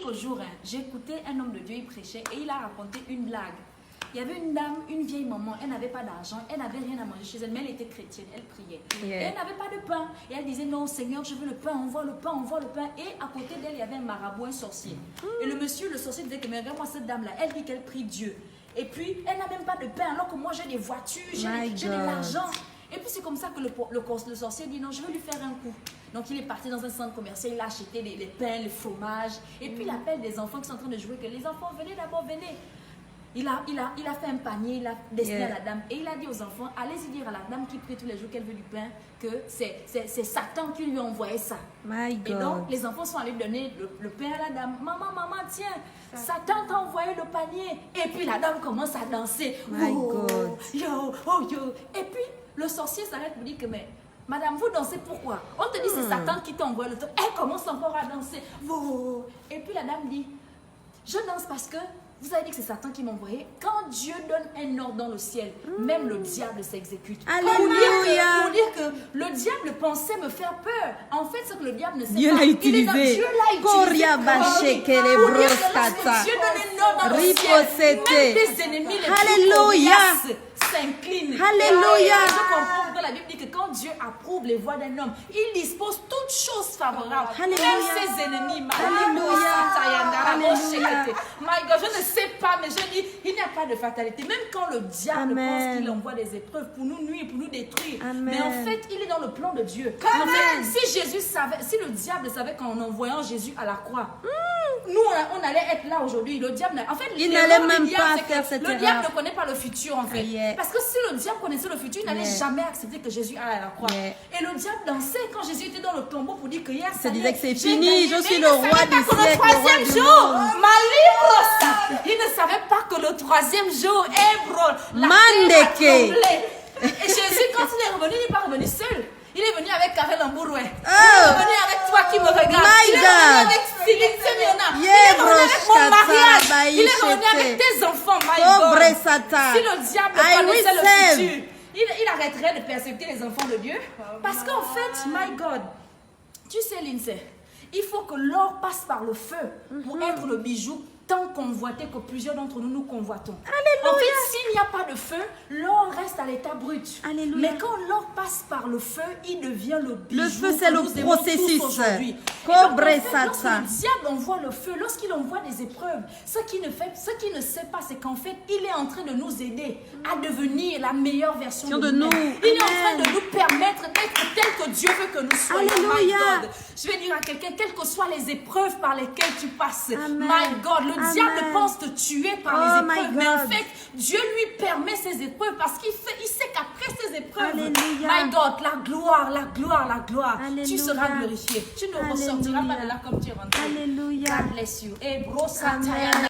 L'autre jour, hein, j'écoutais un homme de Dieu, il prêchait et il a raconté une blague. Il y avait une dame, une vieille maman, elle n'avait pas d'argent, elle n'avait rien à manger chez elle, mais elle était chrétienne, elle priait. Yeah. Et elle n'avait pas de pain. Et elle disait, non Seigneur, je veux le pain, envoie le pain, envoie le pain. Et à côté d'elle, il y avait un marabout, un sorcier. Et le monsieur, le sorcier disait que, mais regarde-moi cette dame-là, elle dit qu'elle prie Dieu. Et puis, elle n'a même pas de pain, alors que moi j'ai des voitures, j'ai de l'argent. Et puis c'est comme ça que le sorcier dit, non, je vais lui faire un coup. Donc il est parti dans un centre commercial, il a acheté les pains, les fromages. Et puis il appelle des enfants qui sont en train de jouer, que les enfants, venez d'abord, venez. Il a fait un panier, il a destiné à la dame. Et il a dit aux enfants, allez-y dire à la dame qui prie tous les jours qu'elle veut du pain, que c'est Satan qui lui a envoyé ça. My God. Et donc les enfants sont allés donner le pain à la dame. Maman, tiens, Satan t'a envoyé le panier. Et puis la dame commence à danser. My God. Yo, oh yo. Et puis le sorcier s'arrête pour dire que, mais madame, vous dansez pourquoi? On te dit c'est Satan qui t'a envoyé le truc. Elle commence encore à danser. Et puis la dame dit, je danse parce que vous avez dit que c'est Satan qui m'a envoyé. Quand Dieu donne un ordre dans le ciel, même le diable s'exécute. Alléluia. Pour dire que le diable pensait me faire peur. En fait, c'est que le diable ne sait Dieu pas. l'a utilisé. Dieu l'a utilisé. Pour dire que lorsque Dieu donne un ordre dans le ciel, même tes ennemis les plus coriaces s'inclinent. Alléluia. Je comprends pourquoi la Bible dit que quand Dieu approuve les voies d'un homme, il dispose toutes choses favorables. Alléluia. Même ses ennemis. My God, je ne sais pas, mais je dis, il n'y a pas de fatalité. Même quand le diable pense qu'il envoie des épreuves pour nous nuire, pour nous détruire. Amen. Mais en fait, il est dans le plan de Dieu. En fait, si le diable savait qu'en envoyant Jésus à la croix, nous, on allait être là aujourd'hui. Le diable, en fait, il n'allait même pas faire cette erreur. Le diable ne connaît pas le futur, en fait. Yeah. Parce que si le diable connaissait le futur, il n'allait jamais accepter que Jésus aille à la croix. Yeah. Et le diable dansait quand Jésus était dans le tombeau pour dire que hier, ça disait que c'est j'ai fini, gagné. je suis Mais le il ne roi savait du pas que siècle, le troisième le roi du jour, monde. ma libre, il ne savait pas que le troisième jour, Hébreu, la terre a tremblé. Et Jésus, quand il est revenu, il n'est pas revenu seul. Il est venu avec Karel Ambouroué. Il est revenu avec toi qui me regarde. Il est revenu avec Céline Semiona. Il est revenu avec mon mariage. Il est revenu avec tes enfants, my God. Si le diable connaissait le futur, il arrêterait de persécuter les enfants de Dieu. Parce qu'en fait, my God, tu sais, Lindsay, il faut que l'or passe par le feu pour être le bijou tant convoité que plusieurs d'entre nous nous convoitons. Alléluia. En fait, s'il n'y a pas de feu, l'or reste à l'état brut. Alléluia. Mais quand l'or passe par le feu, il devient le bijou. Le feu, c'est le processus. Aujourd'hui. Lorsque le diable envoie le feu, lorsqu'il envoie des épreuves, ce qu'il ne sait pas, c'est qu'en fait, il est en train de nous aider à devenir la meilleure version de nous. Il est en train de nous permettre d'être tel que Dieu veut que nous soyons. Alléluia. My God. Je vais dire à quelqu'un, quelles que soient les épreuves par lesquelles tu passes, Amen. my God, le diable pense te tuer par les épreuves, mais en God. fait, Dieu lui permet ces épreuves parce qu'il sait qu'après ces épreuves, Alléluia. my God, la gloire, Alléluia. tu seras glorifié. Tu ne ressortiras pas de là comme tu es rentré. Alléluia. God bless you. Et bro,